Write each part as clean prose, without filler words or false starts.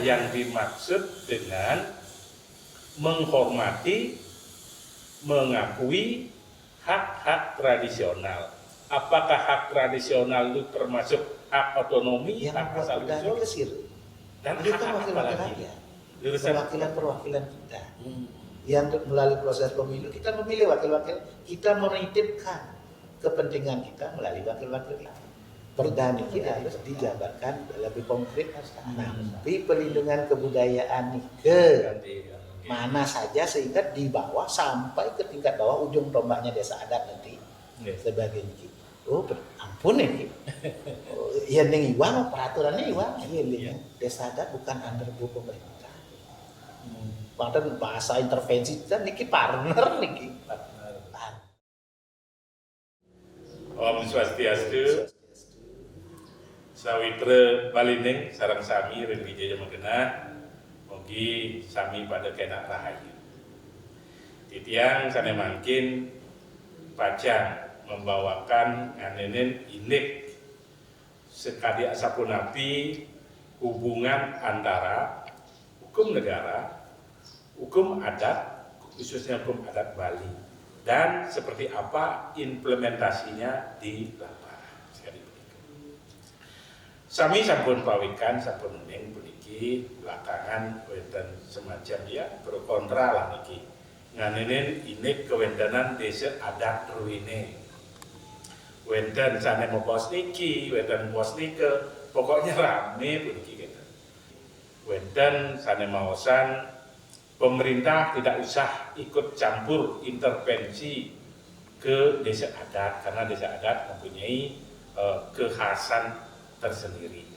yang dimaksud dengan menghormati, mengakui hak-hak tradisional. Apakah hak tradisional itu termasuk hak otonomi, Yang hak asal usul, dan itu hak apa lagi? Perwakilan kita. Yang melalui proses pemilu kita memilih wakil-wakil, kita menitipkan kepentingan kita melalui wakil-wakil kita. Perda ini harus dijabarkan lebih konkret. Tapi perlindungan kebudayaan ini ke mana saja sehingga dibawa sampai ke tingkat bawah, ujung tombaknya desa adat nanti sebagai ini. Oh ampun ini. Ya ning iwang peraturannya iwang ini desa adat bukan under pemerintah. Padahal bahasa intervensi dan niki partner niki. Om Swastiastu. Sawitra Balining sareng sami ring Wijaya Megenah. Mugi sami pada kena rahayu. Titiang sana mangkin pacang membawakan nganenin inik sekali asapunapi hubungan antara hukum negara, hukum adat, khususnya hukum adat Bali, dan seperti apa implementasinya di lapangan. Sami sampun pawikan sampun ning puniki belakangan wonten semacam ya pro kontra lah niki. Nganenin inik kewendanan desa adat ruine. Wenten sane mau pos niki, wenten pos nike, pokoknya rame puniki gitu. Wenten sane maosan pemerintah tidak usah ikut campur intervensi ke desa adat karena desa adat mempunyai kekhasan tersendiri.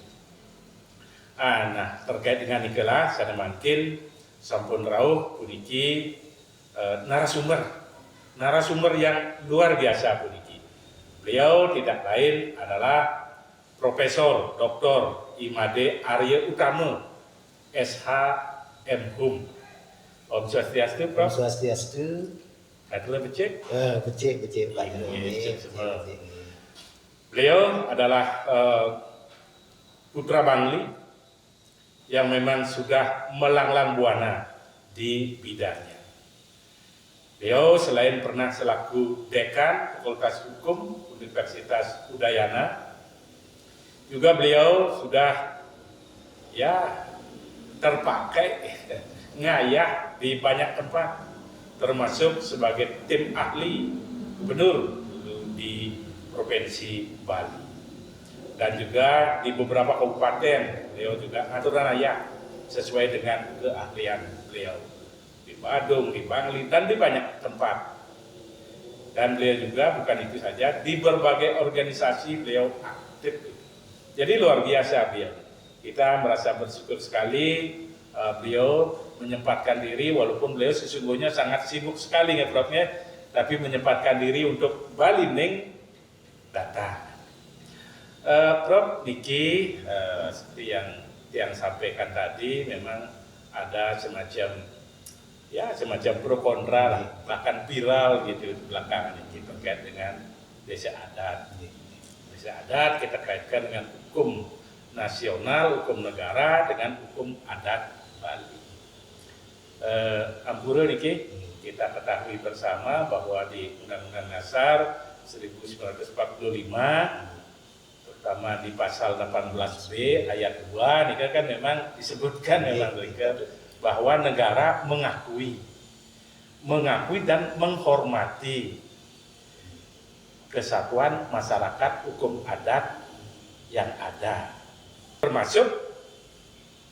Nah terkait dengan inilah saya makin sampun rauh puniki narasumber yang luar biasa puniki. Beliau tidak lain adalah Profesor Dr. Imade Arya Utama SH M.Hum. Om Swastiastu, Prof. Om Swastiastu. Adalah becek? Becek. Beliau adalah putra Bangli yang memang sudah melanglang buana di bidangnya. Beliau selain pernah selaku dekan Fakultas Hukum Universitas Udayana, juga beliau sudah ya terpakai ngayah di banyak tempat, termasuk sebagai tim ahli gubernur di Provinsi Bali. Dan juga di beberapa kabupaten beliau juga aturan ayah sesuai dengan keahlian beliau di Badung, di Bangli, dan di banyak tempat. Dan beliau juga bukan itu saja, di berbagai organisasi beliau aktif. Jadi luar biasa beliau. Kita merasa bersyukur sekali beliau menyempatkan diri, walaupun beliau sesungguhnya sangat sibuk sekali ya Prof, tapi menyempatkan diri untuk Bali Ning datang. Prof Niki seperti yang sampaikan tadi, memang ada semacam pro kontra lah, bahkan viral gitu belakangan ini terkait dengan desa adat. Desa adat kita kaitkan dengan hukum nasional, hukum negara dengan hukum adat Bali. Ampura Niki, kita ketahui bersama bahwa di Undang-Undang Dasar 1945 terutama di pasal 18B ayat 2 ini kan memang disebutkan memang bahwa negara mengakui dan menghormati kesatuan masyarakat hukum adat yang ada, termasuk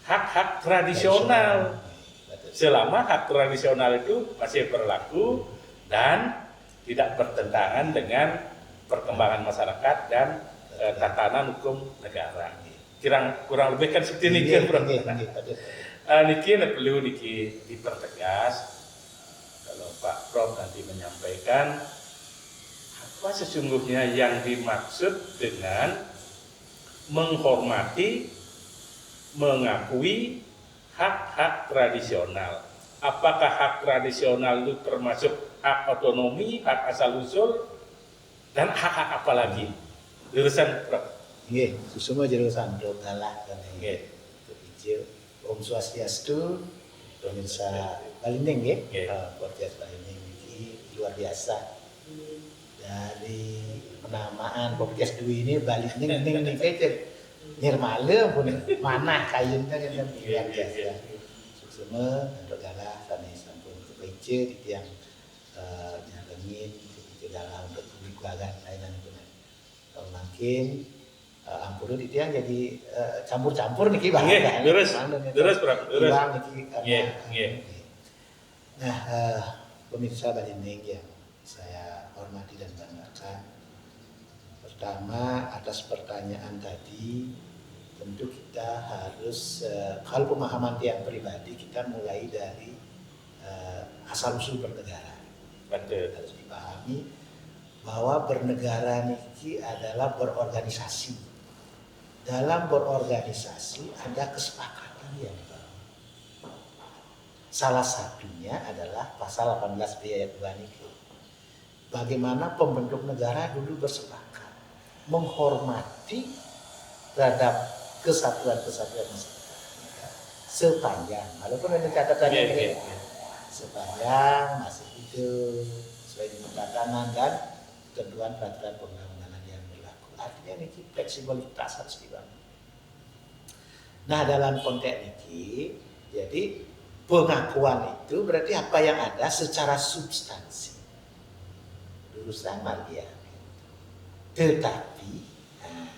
hak-hak tradisional. Selama hak tradisional itu masih berlaku dan tidak bertentangan dengan perkembangan masyarakat dan tatanan hukum negara. Kurang lebih kan seperti ini kan, Bro. Niki perlu dipertegas kalau Pak Prof nanti menyampaikan apa sesungguhnya yang dimaksud dengan menghormati, mengakui hak-hak tradisional. Apakah hak tradisional itu termasuk hak otonomi, hak asal usul, dan hak-hak apa lagi? Jurusan Prof. Nggih, susuma jurusan Dongalah kan nggih. Hijau. Om Swastiastu, pemirsa Balining ya, Nggih. podcast Balining ini luar biasa. Dari penamaan podcast dua ini Balining ning kece nirmale pun manah kayunnya kan luar biasa. Suksema regala sanes sampun kepece di tiang nyarengin di dalam berkuliah lainan pun. Makin ampun di tiang jadi campur-campur niki Nggih, terus Bro, terus. Ilang niki Nggih, nggih. Nah, pemirsa Balining yang saya hormati dan banggakan. Pertama, atas pertanyaan tadi, tentu kita harus kalau pemahaman tiang pribadi kita mulai dari asal usul bernegara. Betul. Harus dipahami bahwa bernegara niki adalah berorganisasi. Dalam berorganisasi ada kesepakatan yang dibangun. Salah satunya adalah pasal 18B ayat 2 niki. Bagaimana pembentuk negara dulu bersepakat menghormati terhadap kesatuan-kesatuan masyarakat sepanjang, walaupun ada catatannya sepanjang masih hidup sesuai dengan tatanan dan ketentuan peraturan perundang-undangan yang berlaku. Artinya ini fleksibilitas harus dibangun. Nah, dalam konteks ini, jadi pengakuan itu berarti apa yang ada secara substansi. Lulusan Maria. Tetapi,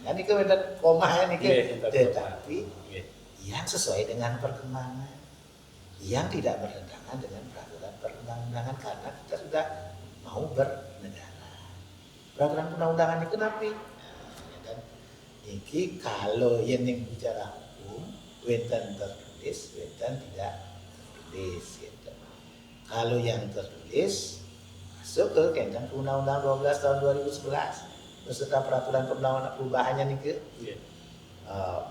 nah ini kemudian komanya nih, tetapi yang sesuai dengan perkembangan, yang tidak bertentangan dengan peraturan perundang-undangan karena kita sudah mau bernegara. Peraturan perundang-undangan itu kenapa? Dan ini kalau yang bicara hukum, wenten tertulis, wenten tidak tertulis. Gitu. Kalau yang tertulis masuk ke Kementerian Undang-Undang 12 tahun 2011 beserta peraturan perundang-undangan perubahannya nih ke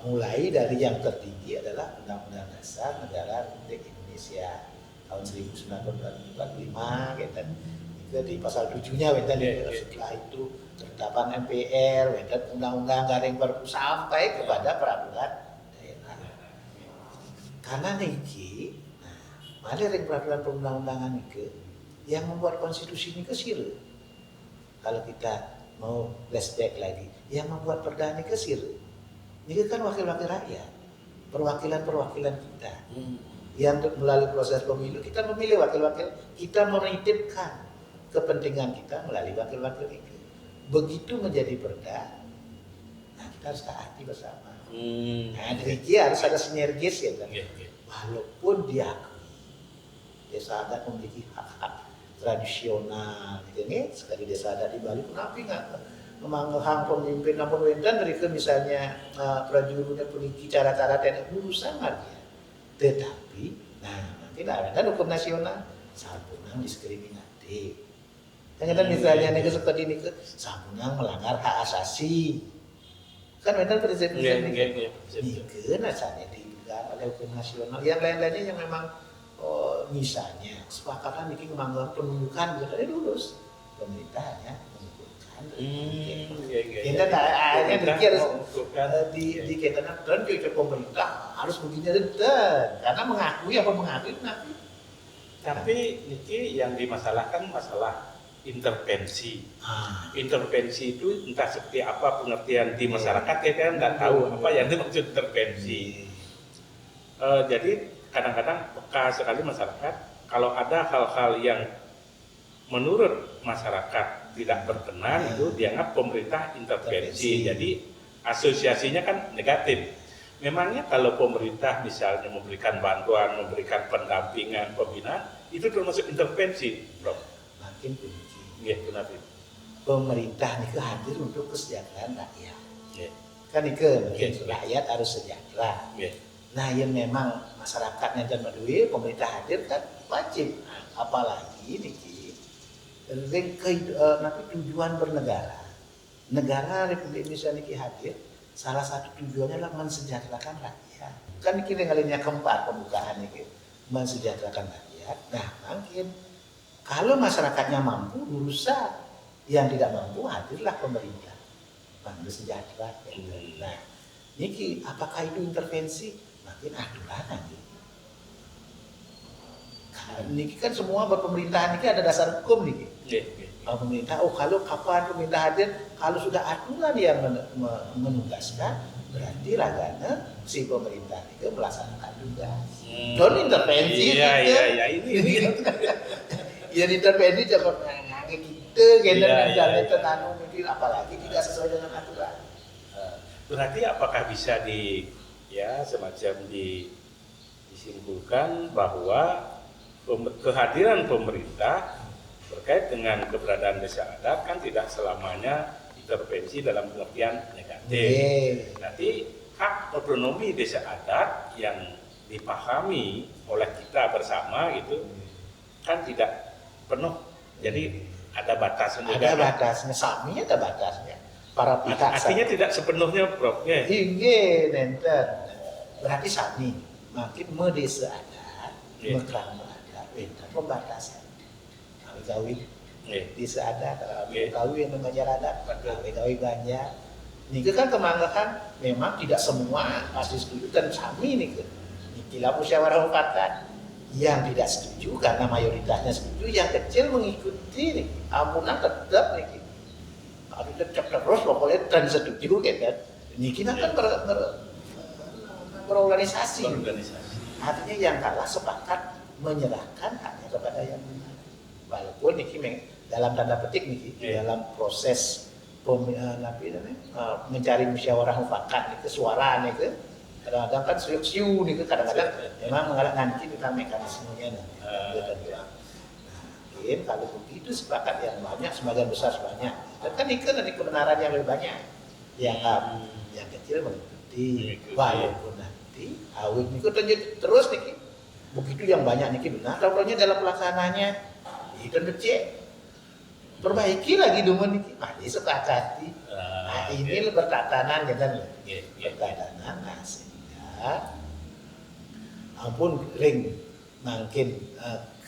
mulai dari yang tertinggi adalah Undang-Undang Dasar Negara Republik Indonesia tahun 1945 gitu. Itu di pasal 7-nya setelah itu ketetapan MPR, Undang-Undang Garing Perpu sampai kepada peraturan daerah. Karena niki, ada peraturan perundang-undangan niki yang membuat konstitusi ini kesir. Kalau kita mau flashback lagi, yang membuat perda ini kesir. Ini kan wakil-wakil rakyat, perwakilan-perwakilan kita. Yang melalui proses pemilu kita memilih wakil-wakil, kita menitipkan kepentingan kita melalui wakil-wakil itu. Begitu menjadi perda, nah kita harus taati bersama. Nah, dari harus ada sinergis ya kan. Walaupun diakui desa adat memiliki hak-hak tradisional gitu nih, sekali desa adat di Bali kenapa nggak memanggil pemimpin namun wendan dari misalnya prajuritnya puniki cara-cara teknik urusan ya. Tetapi nanti ada hukum nasional sabunang diskriminatif. Kadang misalnya nih seperti ini ke sabunang melanggar hak asasi. Kan wendan prinsip-prinsip ini. Ini asalnya dipegang oleh hukum nasional. Yang lain-lainnya yang memang misalnya kesepakatan bikin kemangguan penunjukan bisa dari lulus pemerintah hanya mengumpulkan kita akhirnya dikir di kita dan juga pemerintah harus begini dan karena mengakui apa mengakui tapi niki yang dimasalahkan masalah intervensi. Intervensi itu entah seperti apa pengertian di masyarakat ya kan nggak tahu apa yang dimaksud intervensi. Jadi kadang-kadang peka sekali masyarakat kalau ada hal-hal yang menurut masyarakat tidak berkenan itu dianggap pemerintah intervensi. Jadi asosiasinya kan negatif. Memangnya kalau pemerintah misalnya memberikan bantuan, memberikan pendampingan, pembinaan itu termasuk intervensi, Bro? Makin kunci. Iya, kenapa? Pemerintah ini hadir untuk kesejahteraan rakyat. Kan rakyat harus sejahtera. Nah, yang memang masyarakatnya dan madui pemerintah hadir kan wajib. Apalagi niki nanti tujuan bernegara. Negara Republik Indonesia niki hadir, salah satu tujuannya adalah mensejahterakan rakyat. Kan niki kalinya keempat pembukaan niki, mensejahterakan rakyat. Nah, mungkin kalau masyarakatnya mampu berusaha, yang tidak mampu hadirlah pemerintah. Bantu sejahtera. Nah, niki apakah itu intervensi? makin aturan lagi. Niki kan semua berpemerintahan ini ada dasar hukum nih. Pemerintah, kalau kapan pemerintah hadir, kalau sudah aturan yang menugaskan, berarti ragana si pemerintah itu melaksanakan tugas. Don intervensi. Iya, ini. Ya intervensi jangan kita gender dan tenanu mungkin apalagi tidak sesuai dengan aturan. Berarti apakah bisa semacam disimpulkan bahwa kehadiran pemerintah terkait dengan keberadaan desa adat kan tidak selamanya intervensi dalam pengertian negatif. Nanti hak otonomi desa adat yang dipahami oleh kita bersama gitu kan tidak penuh. Jadi ada batasnya. Ada batasnya, sami ada batasnya. Para pihak artinya tidak sepenuhnya, Prof. Inggih, nenten. Berarti sami makin desa adat, mekrama adat, enten pembatasan. Kawin desa adat, kawin mengajar adat, kawin banyak. Ini kan kemanggakan memang tidak semua pasti setuju dan sami nih kan. Istilah musyawarah mufakat yang tidak setuju karena mayoritasnya setuju, yang kecil mengikuti nih. Ampunan tetap nih. Kalau tetap terus pokoknya dan setuju kan. Ini kita kan berorganisasi. Artinya yang kalah sepakat menyerahkan haknya kepada yang menang. Walaupun ini dalam tanda petik nih, dalam proses mencari musyawarah mufakat itu suara nih ke kadang-kadang kan siu nih ke kadang-kadang memang nanti kita mekanismenya mungkin kalau begitu sepakat yang banyak sebagian besar sebanyak dan kan ini kan kebenaran yang lebih banyak yang kecil mengikuti walaupun nanti awik nih terus nih begitu yang banyak nih benar tahunya dalam pelaksananya itu becek perbaiki lagi dulu nih mari sepakati ini bertatanan ya kan bertatanan sehingga ampun ring makin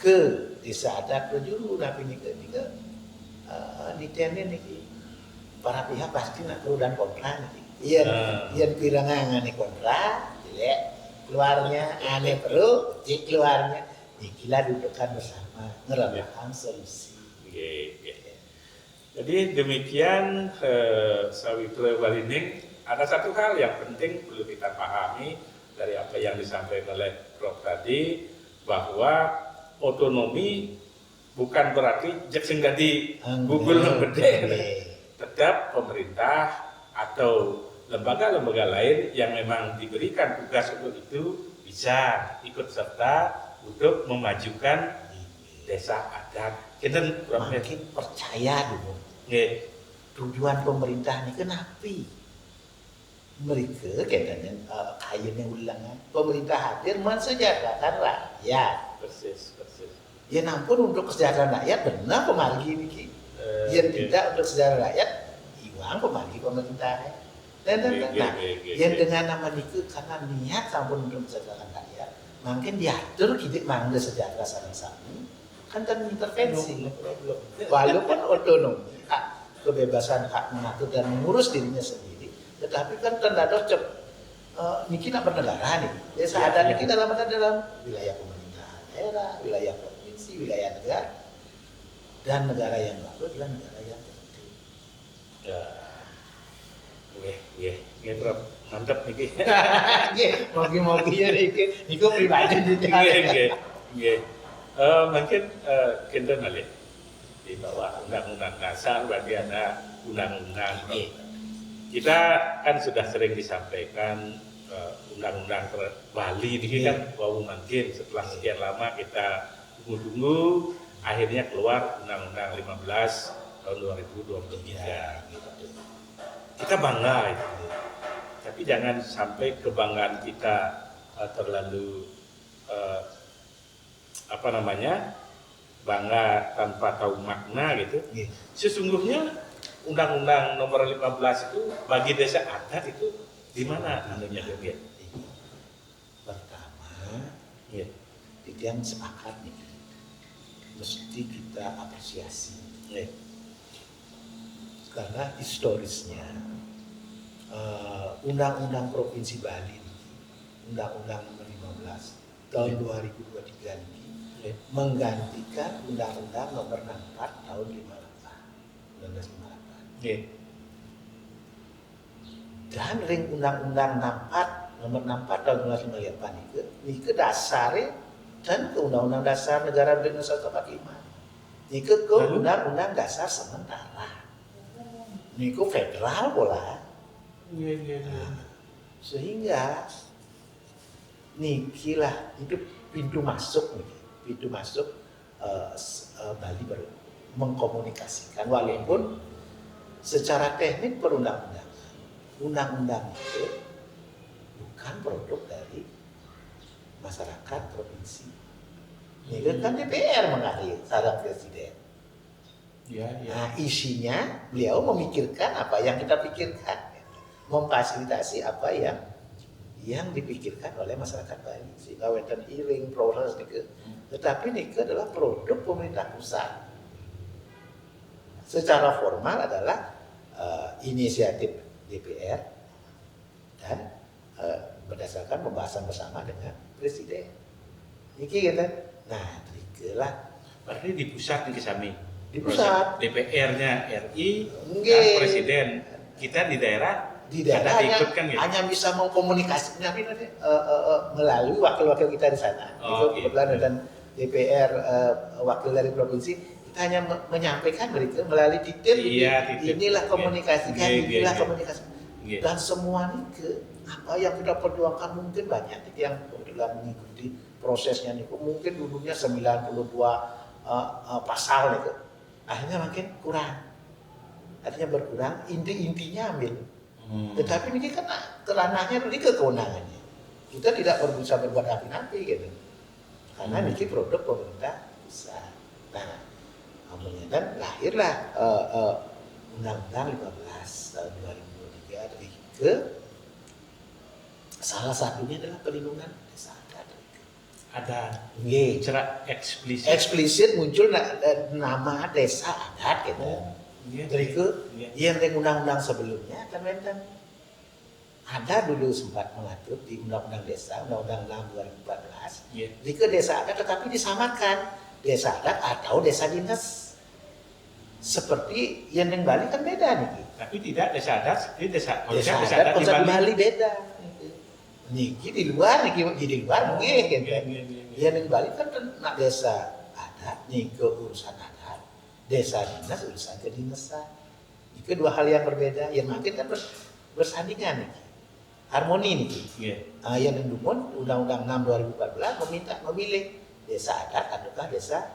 ke desa adat berjuru tapi ini ke di tenen nih para pihak pasti nak pro dan kontra nih iya pirangan nih kontra jelek keluarnya aneh pro keluarnya kita dudukkan bersama ngerasakan solusi. Jadi demikian Sawitra Balining, ada satu hal yang penting perlu kita pahami dari apa yang disampaikan oleh Prof tadi, bahwa otonomi bukan berarti jek senggadi Google gede. Tetap pemerintah atau lembaga-lembaga lain yang memang diberikan tugas untuk itu bisa ikut serta untuk memajukan desa adat. Kita makin percaya dulu. Tujuan pemerintah ini kenapa? Mereka katanya kayaknya ulangan. Pemerintah hadir mensejahterakan rakyat. Persis. Ya nampun untuk kesejahteraan rakyat benar pemargi ini. Yang tidak untuk kesejahteraan rakyat, iwang pemargi pemerintah. Dan yang dengan nama itu karena niat sampun untuk kesejahteraan rakyat, makin diatur kita mangga sejahtera sama-sama. Kan intervensi, walaupun otonomi, kebebasan hak mengatur dan mengurus dirinya sendiri, tetapi kan terdapat ini kita bernegara nih, desa adat ini dalam wilayah pemerintahan daerah, wilayah provinsi, wilayah negara, dan negara yang baru adalah negara yang tertentu. Prof, mantap nih. Mogi-mogi ya nih, ini pribadi di mungkin kita melihat di bawah undang-undang dasar berarti ada undang-undang. Kita kan sudah sering disampaikan undang-undang Bali ini kan bahwa mungkin setelah sekian lama kita tunggu-tunggu akhirnya keluar Undang-Undang 15 tahun 2023. Kita bangga itu. Tapi jangan sampai kebanggaan kita terlalu bangga tanpa tahu makna gitu. Sesungguhnya Undang-Undang Nomor 15 itu bagi desa adat itu di mana anunya dia? Pertama, yang sepakat nih, mesti kita apresiasi. Karena historisnya Undang-Undang Provinsi Bali Undang-Undang Nomor 15 tahun 2023 ini menggantikan Undang-Undang Nomor 64 tahun 1958. Dan ring Undang-Undang 64 Nomor 64 tahun 1958 itu dasarnya dan ke Undang-Undang Dasar Negara Republik Indonesia 45. Itu ke Undang-Undang Dasar sementara. Niku federal bola. Sehingga niki lah itu pintu masuk Bali baru mengkomunikasikan walaupun secara teknik undang-undang itu bukan produk dari masyarakat provinsi. Ini kan DPR mengakhiri saran presiden. Nah, isinya beliau memikirkan apa yang kita pikirkan, memfasilitasi apa yang dipikirkan oleh masyarakat Bali sehingga wonten iring proses niku. Tetapi niku adalah produk pemerintah pusat. Secara formal adalah inisiatif DPR dan berdasarkan pembahasan bersama dengan presiden. Niki gitu. Nah, itulah Berarti di pusat nih Sami. di pusat. DPR-nya RI Nggih. dan presiden. Kita di daerah Daerah ikut kan gitu. hanya bisa mengkomunikasikan melalui wakil-wakil kita di sana. Oh, Itu kebetulan dan DPR wakil dari provinsi kita hanya menyampaikan berita melalui detail. Inilah komunikasikan, inilah komunikasi. Dan semua ini apa yang kita perjuangkan mungkin banyak yang kebetulan mengikuti prosesnya nih. Mungkin dulunya 92 pasal itu. Akhirnya makin kurang. Artinya berkurang, intinya ambil. Tetapi ini kan ranahnya ini kewenangannya. Kita tidak bisa berbuat api-api gitu. Karena ini produk pemerintah pusat. Nah, dan lahirlah Undang-Undang 15 tahun 2023 dari salah satunya adalah perlindungan desa adat. Ada Nggih. secara eksplisit. Eksplisit muncul nama desa adat gitu. Dari yang undang-undang sebelumnya kan ada dulu sempat mengatur di Undang-Undang Desa, Undang-Undang 6 2014. Jadi desa adat tetapi disamakan desa adat atau desa dinas. Seperti yang di Bali kan beda nih. Tapi tidak desa adat, ini desa adat konsep di Bali beda. Niki di luar, niki di luar nggih gitu. Yang di Bali kan nak desa adat, niki urusan adat. Desa dinas urusan kedinasan. Itu dua hal yang berbeda. Yang makin kan bersandingan nih. Harmoni nih. Yang mendukung Undang-Undang 6 2014 memilih desa adat ataukah desa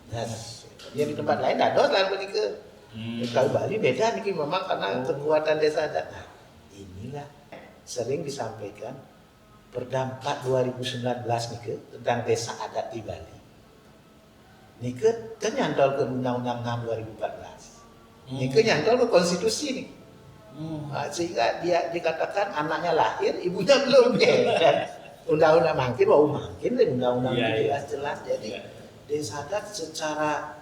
dinas. Yang di tempat lain ada lah begitu. Kalau Bali beda nih memang karena kekuatan desa adat. Nah, inilah sering disampaikan Perda 2019 nih tentang desa adat di Bali. Nike nyantol ke Undang-Undang 6 2014. Nike nyantol ke konstitusi nih. Sehingga dia dikatakan anaknya lahir, ibunya belum kan. Undang-undang makin undang-undang jelas. Jadi desa adat secara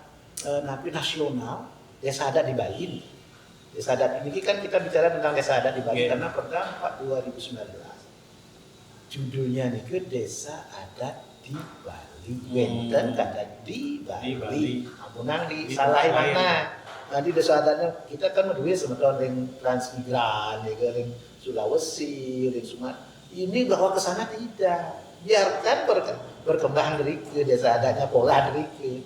nasional, desa adat di Bali. Desa adat ini kan kita bicara tentang desa adat di Bali karena Perda 4 2019. Judulnya nih desa adat di Bali. Wenten kata di Bali. Amunang di salah mana? Nanti desa adatnya kita kan berdua sementara dengan transmigran, dengan Sulawesi, dengan Sumatera. Ini bahwa ke sana tidak. Biarkan berkembang dari ke desa adatnya pola dari ke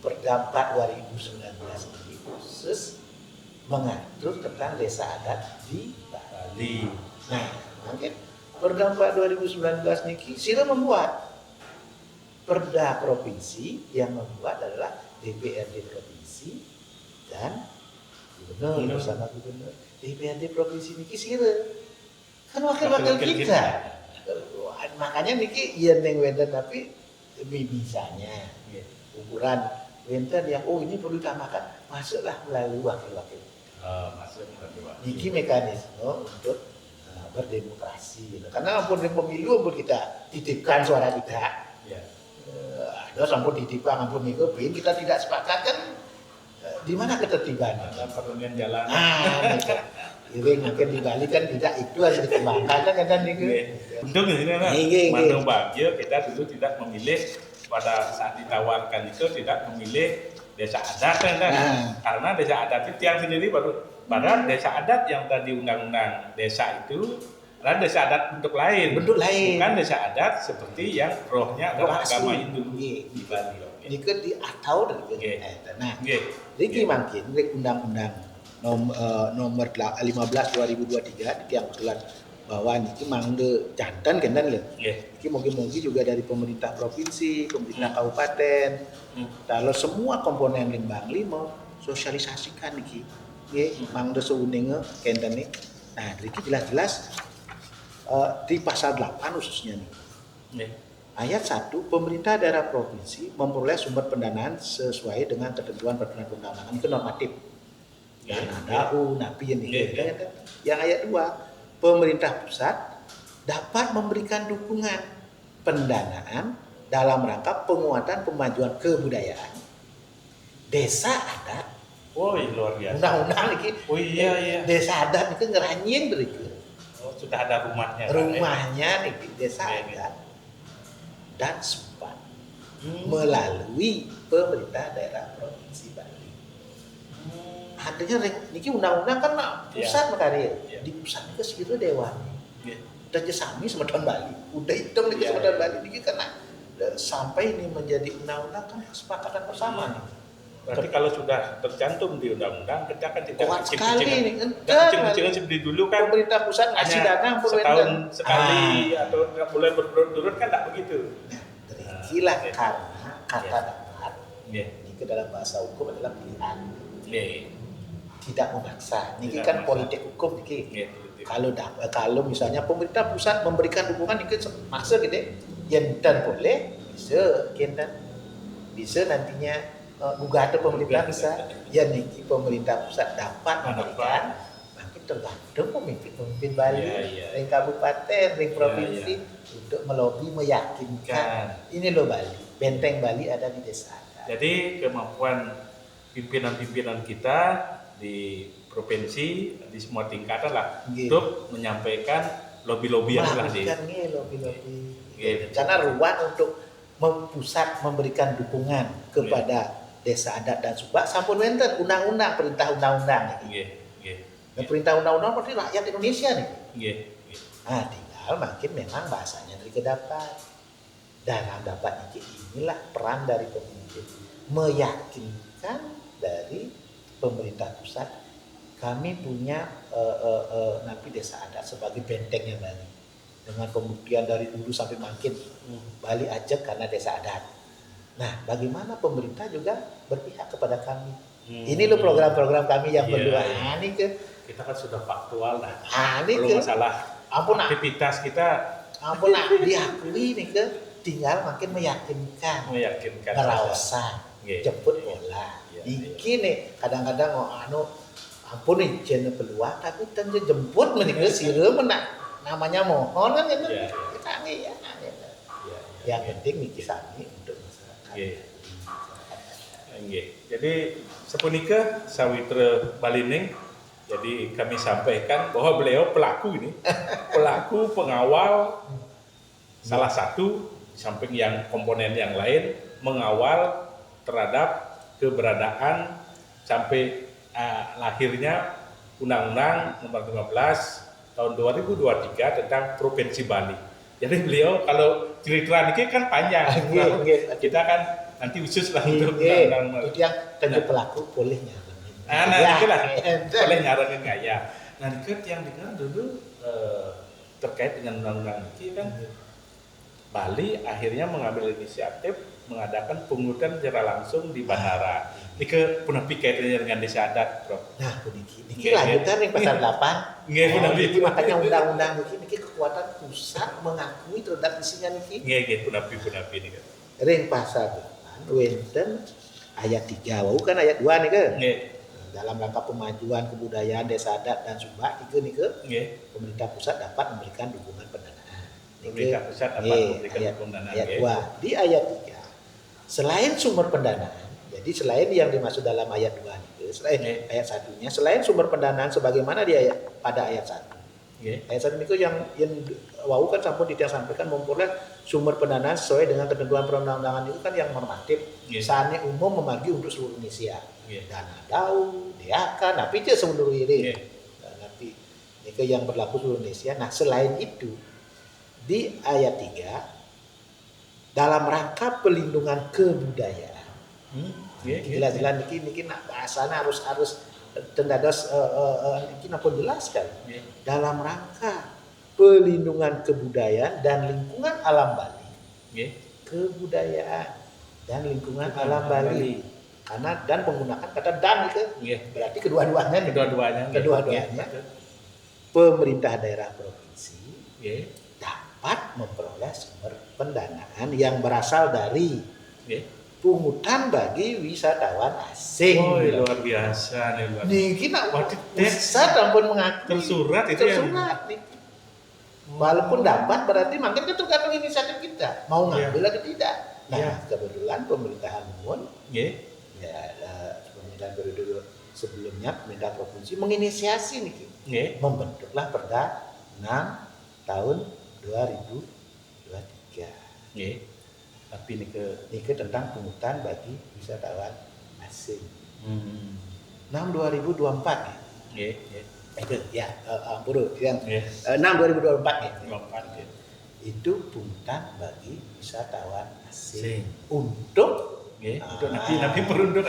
Perda 2019 ini khusus mengatur tentang desa adat di Bali. Nah, mungkin Perda 2019 niki sila membuat Perda provinsi yang membuat adalah DPRD provinsi dan gubernur bersama gubernur. DPRD provinsi niki sila kan wakil-wakil kita. Makanya niki iya neng wenden tapi bisanya ukuran wenden yang ini perlu ditambahkan masuklah melalui wakil-wakil. Niki mekanisme untuk berdemokrasi. Karena ampun pemilu ampun kita titipkan suara kita. Ada sampun titipan ampun ngikupin kita tidak sepakat kan di mana ketertibannya? Perundingan jalan. Iring mungkin di Bali kan tidak itu harus dikembangkan kan niku. Untung ini kan, Nggih, nggih. Manung Bagio kita dulu tidak memilih pada saat ditawarkan itu tidak memilih desa adat kan, Nah. karena desa adat itu yang sendiri baru padahal desa adat yang tadi undang-undang desa itu adalah desa adat bentuk lain, Bentuk lain. bukan desa adat seperti yang rohnya adalah Asli. agama Hindu Nggih. di Bali. Niku di atau dari Nggih. Nah, Nggih. Riki mungkin rek undang-undang nomor 15 2023 yang kebetulan bahwa niki mangde jantan kendan lho. Nggih. Niki mungkin juga dari pemerintah provinsi, pemerintah kabupaten. Kalau semua komponen Limbang Limo sosialisasikan niki. Nggih, mangde seuninge kenten nih. Nah, riki jelas-jelas di pasal 8 khususnya nih. Nggih. Ayat 1, pemerintah daerah provinsi memperoleh sumber pendanaan sesuai dengan ketentuan peraturan perundang-undangan. Itu normatif. Dan ada napi yang dikatakan. Yang ayat 2, pemerintah pusat dapat memberikan dukungan pendanaan dalam rangka penguatan pemajuan kebudayaan desa adat. Oh, luar biasa. Undang-undang ini. Oh iya. Desa adat itu ngeranying dari itu. Oh, sudah ada rumahnya. Rumahnya nih desa Iya. adat dan sempat melalui pemerintah daerah provinsi Bali. Artinya niki undang-undang kan pusat makarya. Iya. Di pusat itu segitu dewan. Nggih. Dan sami semeton Bali. Udah hitung niki Iya, semeton iya. Bali niki karena sampai ini menjadi undang-undang kan kesepakatan bersama nih. Berarti kalau sudah tercantum di undang-undang, kita kan tidak Kuat sekali nih. kecil-kecilan seperti dulu kan Pemerintah pusat ngasih hanya dana setahun sekali atau nggak boleh berturut-turut kan tak begitu. Terikilah Iya. karena kata Iya. dapat Nggih. ini dalam bahasa hukum adalah pilihan. Nggih. Tidak memaksa. Niki Tidak kan memaksa. politik hukum niki. Nggih. Kalau misalnya pemerintah pusat memberikan dukungan niki maksa gitu, yang dan boleh bisa kita bisa nantinya gugatan pemerintah pusat, ya niki pemerintah pusat dapat memberikan, makin tergantung pemimpin Bali, Iya. ring kabupaten, ring provinsi untuk melobi meyakinkan ini loh Bali, benteng Bali ada di desa. Jadi kemampuan pimpinan-pimpinan kita di provinsi di semua tingkatan lah Nggih. untuk menyampaikan lobby-lobbyan lah di Melakukan nih lobby-lobby. Nggih. Karena ruang untuk pusat memberikan dukungan kepada desa adat dan subak sampun wenten undang-undang perintah undang-undang. Nggih. Dan perintah undang-undang berarti rakyat Indonesia nih. Nggih. Nah, tinggal makin memang bahasanya dari kedapat. Dalam dapat inilah peran dari pemimpin meyakinkan dari pemerintah pusat kami punya napi desa adat sebagai bentengnya Bali dengan pembuktian dari dulu sampai makin Bali ajak karena desa adat. Nah, bagaimana pemerintah juga berpihak kepada kami. Ini loh program-program kami yang Iya, berdua. iya. Nah, ini ke Kita kan sudah faktual lah. ini Kalau ke masalah ampun nak, aktivitas kita ampun nak diakui nih ke tinggal makin meyakinkan. meyakinkan Ngerawasan, Nggih. jemput bola. Iya, Iki nih kadang-kadang ampun nih jenis peluang tapi tentu jemput menikah sireum namanya mohon kan gitu. Iya, iya. Kita nih ya. Iya, Yang penting nih kami untuk masyarakat. Nggih. Nggih. Jadi sepunika Sawitra Balining, jadi kami sampaikan bahwa beliau pelaku ini, pelaku pengawal salah satu di samping yang komponen yang lain mengawal terhadap keberadaan sampai lahirnya Undang-Undang Nomor 15 Tahun 2023 tentang Provinsi Bali. Jadi beliau kalau cerita ini kan panjang, kita kan nanti khusus lah untuk undang-undang. Itu yang tentu pelaku boleh nyaranin. Nah, itulah boleh nyaranin nggak ya. Nah, yang dengar dulu terkait dengan undang-undang ini kan Bali akhirnya mengambil inisiatif mengadakan pungutan secara langsung di bandara. Ini ke punapi kaitannya dengan desa adat, Bro. Nah, niki lanjutan yang pasal 8. Nggih, punapi. Niki makanya undang-undang niki kekuatan pusat mengakui terhadap isinya niki. Nggih, punapi ini kan. Ring pasal 8 wenten ayat 3, bukan ayat 2 nih ke. Nggih. Dalam rangka pemajuan kebudayaan desa adat dan subak itu nih ke Nggih. pemerintah pusat dapat memberikan dukungan pendanaan. Pemerintah pusat dapat memberikan pendanaan. Ayat 2. Di ayat 3 selain sumber pendanaan, jadi selain yang dimaksud dalam ayat 2 itu selain ayat satunya, selain sumber pendanaan sebagaimana dia pada ayat 1. Ayat 1 itu yang wau kan sampun tidak sampaikan memperoleh sumber pendanaan sesuai dengan ketentuan perundang-undangan itu kan yang normatif. Saatnya umum membagi untuk seluruh Indonesia. Dana dau, DAK, tapi itu seluruh ini. Tapi itu yang berlaku seluruh Indonesia. Nah, selain itu di ayat 3 dalam rangka pelindungan kebudayaan. Jelas-jelas niki nak bahasanya harus tendados niki napa jelaskan. Dalam rangka pelindungan kebudayaan dan lingkungan alam Bali. Kebudayaan dan lingkungan alam Bali. Karena dan menggunakan kata dan itu berarti kedua-duanya. Pemerintah daerah provinsi dapat memperoleh sumber pendanaan yang berasal dari pungutan bagi wisatawan asing. Oh, luar biasa nih. Niki nak pusat ampun mengaku tersurat itu tersurat nih. Walaupun dapat berarti makin kan tergantung inisiatif kita mau ngambil atau tidak. Nah, kebetulan pemerintahan Mun pemerintahan periode sebelumnya pemerintah provinsi menginisiasi niki. Membentuklah Perda 6 tahun 2023. Tapi nike tentang pungutan bagi wisatawan asing. 6 2024 itu yang 6 2024 itu pungutan bagi wisatawan asing untuk nanti peruntuk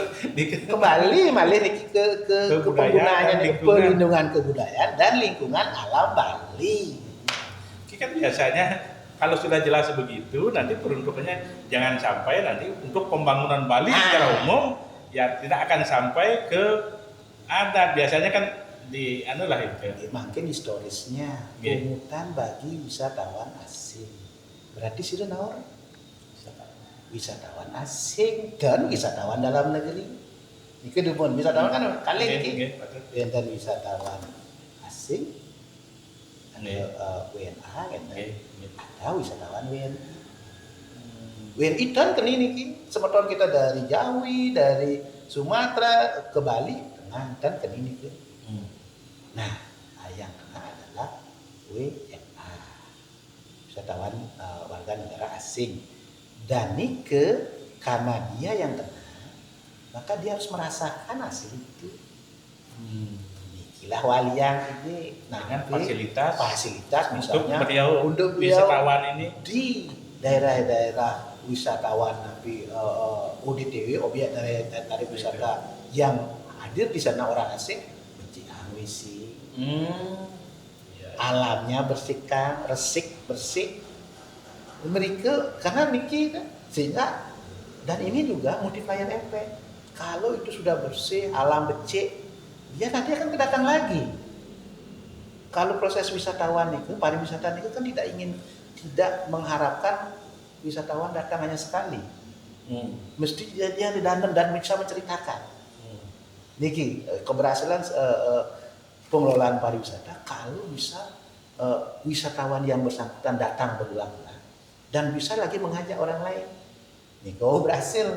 kembali malih ke penggunaannya di pelindungan kebudayaan dan lingkungan alam Bali. Kan biasanya kalau sudah jelas begitu, nanti peruntukannya jangan sampai nanti untuk pembangunan Bali secara umum ya tidak akan sampai ke adat. Biasanya kan di anulah itu. Makin historisnya pungutan bagi wisatawan asing. Berarti sudah naur wisatawan asing dan wisatawan dalam negeri. Iki dipun wisatawan kan kali iki. Dan wisatawan asing WNA kan. Ada wisatawan WNI dan ke niki semeton kita dari Jawi, dari Sumatera ke Bali tengah dan ke niki. Nah, yang tengah adalah WNA, wisatawan warga negara asing. Dan nike karena dia yang tengah, maka dia harus merasakan hasil itu. Nikilah waliang ini dengan fasilitas misalnya untuk wisatawan ini di daerah-daerah wisatawan tapi ODTW objek dari wisata yang hadir di sana orang asing wisi alamnya bersihkan bersih mereka karena niki sehingga dan ini juga multiplier effect kalau itu sudah bersih alam becek dia nanti akan kedatang lagi. Kalau proses wisatawan itu, pariwisata itu kan tidak mengharapkan wisatawan datang hanya sekali. Mesti dia didanam dan bisa menceritakan. Niki keberhasilan pengelolaan pariwisata kalau bisa wisatawan yang bersangkutan datang berulang-ulang dan bisa lagi mengajak orang lain. Niko berhasil.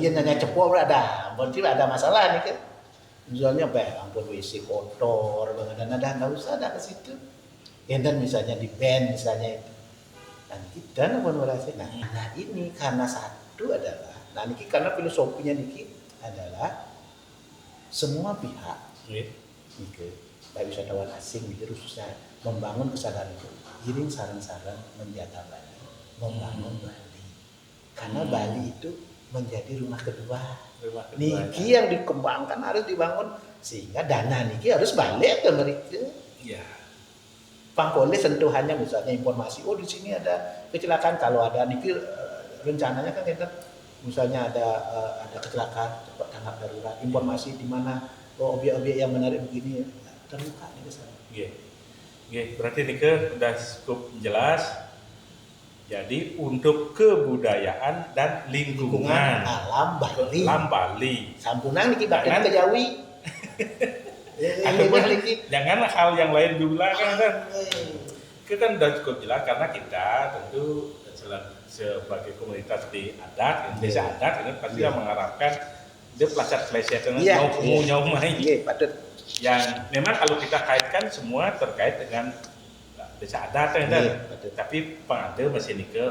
Iya nanya cepo berada, berarti ada masalah nih kan. Misalnya ampun WC kotor, nggak usah ada ke situ. Dan misalnya di band misalnya itu. Dan kita pun merasa, nah ini karena satu adalah, nah ini karena filosofinya niki adalah semua pihak, baik wisatawan asing khususnya membangun kesadaran itu, giring sarang-sarang menjaga Bali, membangun Bali, karena Bali itu menjadi rumah kedua. Niki yang dikembangkan harus dibangun sehingga dana niki harus balik ke mereka. Pangkole sentuhannya misalnya informasi di sini ada kecelakaan kalau ada niki rencananya kan kita misalnya ada kecelakaan cepat tanggap darurat informasi di mana objek-objek yang menarik begini terbuka di sana. Berarti niki sudah cukup jelas. Jadi untuk kebudayaan dan lingkungan alam Bali. Sampunan niki bagian ke Jawi. Jangan hal yang lain juga kan. Kita kan sudah cukup jelas karena kita tentu sebagai komunitas di adat, desa adat ini pasti mengharapkan dia pelajar pelesetan Iya, nyau main. Iya, patut. Yang memang kalau kita kaitkan semua terkait dengan desa adat kan, Iya, betul. tapi pengada masih ini ke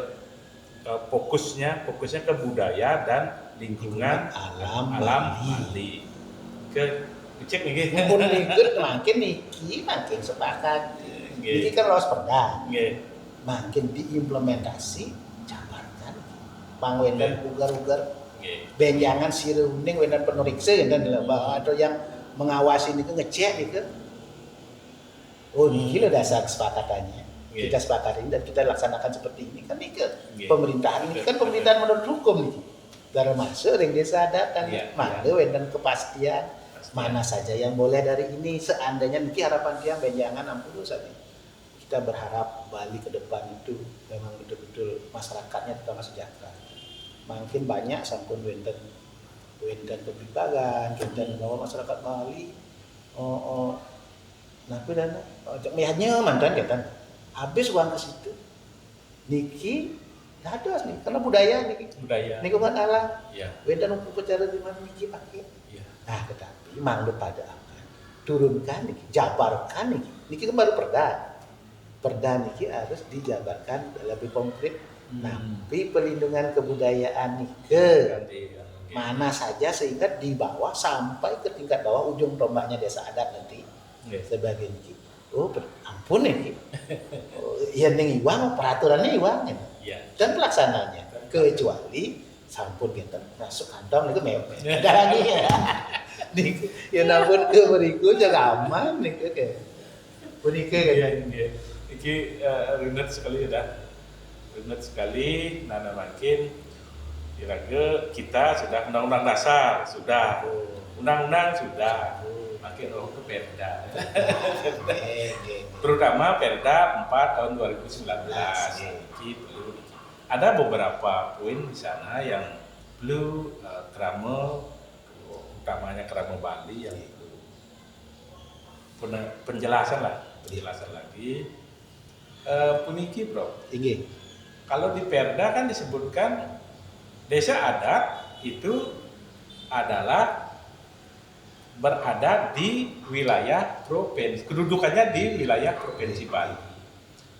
fokusnya ke budaya dan lingkungan Alam Bali. Ke cek nih Pun ikut makin niki makin sepakat. Niki kan los perda. Nggih. Makin diimplementasi jabarkan. Pangwendan ugar-ugar Nggih. benjangan sireuning wendan penuliksa dan atau yang mengawasi niku ngecek niku. Oh, niki lo dasar kesepakatannya. Nggih. Kita sepakatin dan kita laksanakan seperti ini kan niku. Nggih. Pemerintahan ini kan pemerintahan menurut hukum niki. Darah masuk ring desa adat kan. Iya, Mangga wendan kepastian mana saja yang boleh dari ini. Seandainya niki harapan dia benjangan 60 saja. Kita berharap Bali ke depan itu memang betul-betul masyarakatnya tetap sejahtera. Makin banyak sampun wenten pembibagan, wenten bahwa masyarakat Bali napi dana miahnya mantan kan habis uang ke situ. Niki ada nih karena budaya niki kan alam. Iya. Wenten upacara di mana niki pakai. Iya. Nah, tetapi mang pada apa? Turunkan niki, jabarkan niki kan baru perda niki harus dijabarkan lebih konkret. Tapi pelindungan kebudayaan niki mana saja sehingga di bawah sampai ke tingkat bawah ujung tombaknya desa adat nanti sebagai niki. Oh, ampun niki. Ya ning iwang peraturannya iwang Iya. dan pelaksananya kecuali sampun kita masuk kantong itu mewah. Ada lagi ya. Ya nampun ke beriku jaga aman nih ke. Benika kan. Iya. Iki rinat sekali dah. Rinat sekali nana makin kira-kira kita sudah undang-undang dasar sudah. Undang-undang sudah. Makin roh ke Perda. Terutama Perda 4 tahun 2019. Iki perlu ada beberapa poin di sana yang perlu utamanya kerama Bali yang perlu penjelasan lagi. Puniki bro. Tinggi. Kalau di Perda kan disebutkan desa adat itu adalah berada di wilayah provinsi, kedudukannya di wilayah provinsi Bali.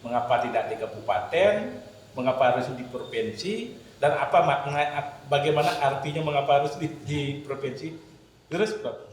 Mengapa tidak di kabupaten? Mengapa harus di provinsi? Dan bagaimana artinya mengapa harus di provinsi? Terus, Bro.